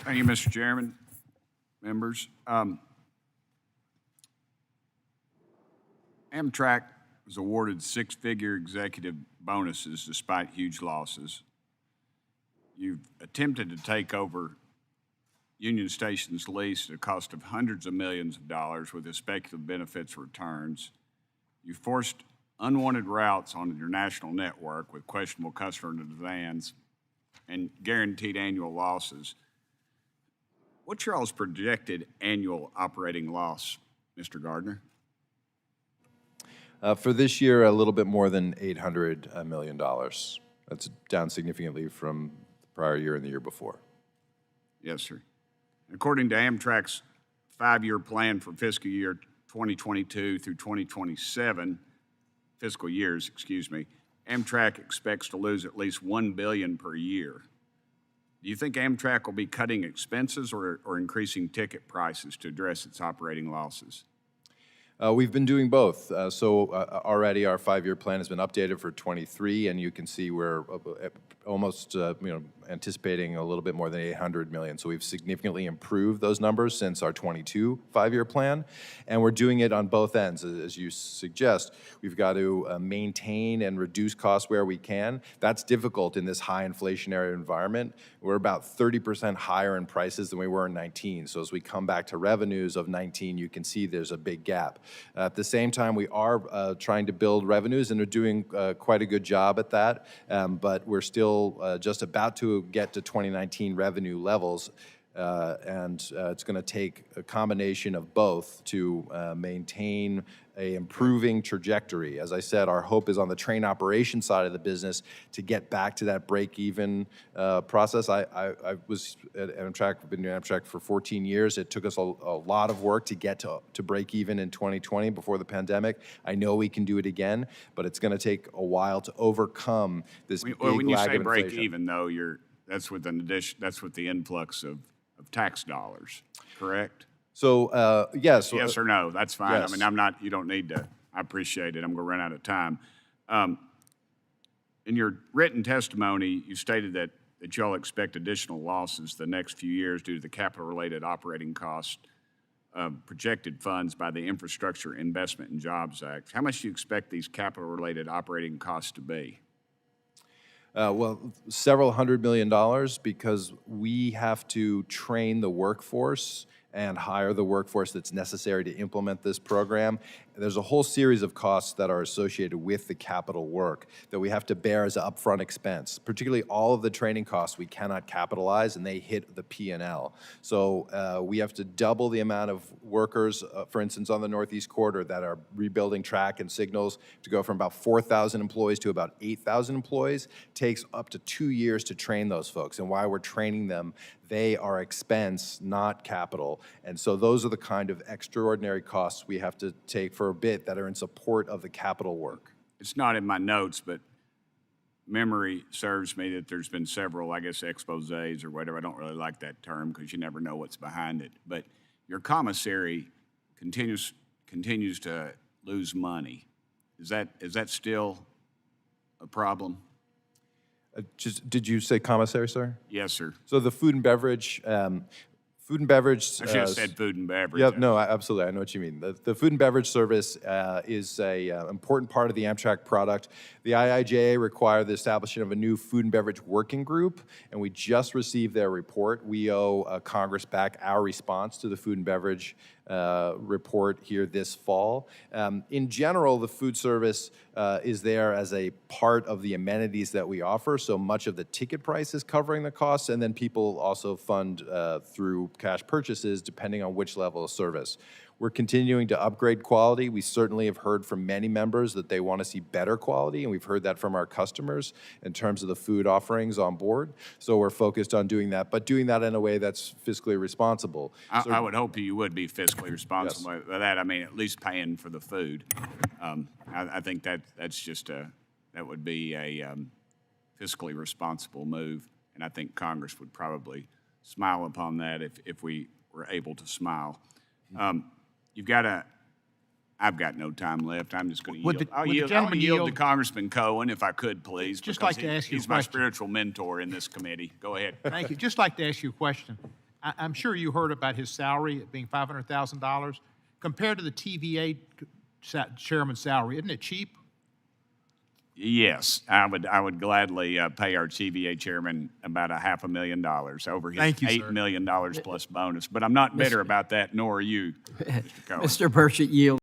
Thank you, Mr. Chairman, members. Amtrak was awarded six-figure executive bonuses despite huge losses. You've attempted to take over Union Station's lease at a cost of hundreds of millions of dollars with the speculative benefits returns. You forced unwanted routes onto your national network with questionable customer demands and guaranteed annual losses. What's your all's projected annual operating loss, Mr. Gardner? For this year, a little bit more than $800 million. That's down significantly from the prior year and the year before. Yes, sir. According to Amtrak's five-year plan for fiscal year 2022 through 2027, fiscal years, excuse me, Amtrak expects to lose at least $1 billion per year. Do you think Amtrak will be cutting expenses or increasing ticket prices to address its operating losses? We've been doing both. Already our five-year plan has been updated for 23, and you can see we're almost anticipating a little bit more than 800 million. So we've significantly improved those numbers since our 22 five-year plan, and we're doing it on both ends. As you suggest, we've got to maintain and reduce costs where we can. That's difficult in this high inflationary environment. We're about 30% higher in prices than we were in 19. So as we come back to revenues of 19, you can see there's a big gap. At the same time, we are trying to build revenues, and we're doing quite a good job at that, but we're still just about to get to 2019 revenue levels, and it's going to take a combination of both to maintain a improving trajectory. As I said, our hope is on the train operation side of the business to get back to that break-even process. I was at Amtrak, been doing Amtrak for 14 years. It took us a lot of work to get to break even in 2020 before the pandemic. I know we can do it again, but it's going to take a while to overcome this big lag of inflation. When you say break even, though, that's with an addition. That's with the influx of tax dollars, correct? So, yes. Yes or no, that's fine. Yes. I mean, you don't need to, I appreciate it. I'm going to run out of time. In your written testimony, you stated that y'all expect additional losses the next few years due to the capital-related operating costs of projected funds by the Infrastructure Investment and Jobs Act. How much do you expect these capital-related operating costs to be? Well, several $100 million, because we have to train the workforce and hire the workforce that's necessary to implement this program. There's a whole series of costs that are associated with the capital work that we have to bear as an upfront expense. Particularly all of the training costs we cannot capitalize, and they hit the P&L. So we have to double the amount of workers, for instance, on the Northeast Corridor that are rebuilding track and signals to go from about 4,000 employees to about 8,000 employees. Takes up to 2 years to train those folks, and while we're training them, they are expense, not capital. And so those are the kind of extraordinary costs we have to take for a bit that are in support of the capital work. It's not in my notes, but memory serves me that there's been several, I guess, exposés or whatever. I don't really like that term because you never know what's behind it. But your commissary continues to lose money. Is that still a problem? Did you say commissary, sir? Yes, sir. So the food and beverage. I should have said food and beverage. Yeah, no, absolutely. I know what you mean. The food and beverage service is an important part of the Amtrak product. The IIJA required the establishment of a new food and beverage working group, and we just received their report. We owe Congress back our response to the food and beverage report here this fall. In general, the food service is there as a part of the amenities that we offer, so much of the ticket price is covering the costs, and then people also fund through cash purchases depending on which level of service. We're continuing to upgrade quality. We certainly have heard from many members that they want to see better quality, and we've heard that from our customers in terms of the food offerings on board. So we're focused on doing that, but doing that in a way that's fiscally responsible. I would hope you would be fiscally responsible. Yes. By that, I mean at least paying for the food. I think that would be a fiscally responsible move, and I think Congress would probably smile upon that if we were able to smile. I've got no time left. I'm just going to yield. I'll yield to Congressman Cohen, if I could, please. Just like to ask you a question. He's my spiritual mentor in this committee. Go ahead. Thank you. Just like to ask you a question. I'm sure you heard about his salary being $500,000. Compared to the TVA chairman's salary, isn't it cheap? Yes, I would gladly pay our TVA chairman about $500,000 over his Thank you, sir. $8 million plus bonus. But I'm not bitter about that, nor are you, Mr. Cohen. Mr. Burchett yields.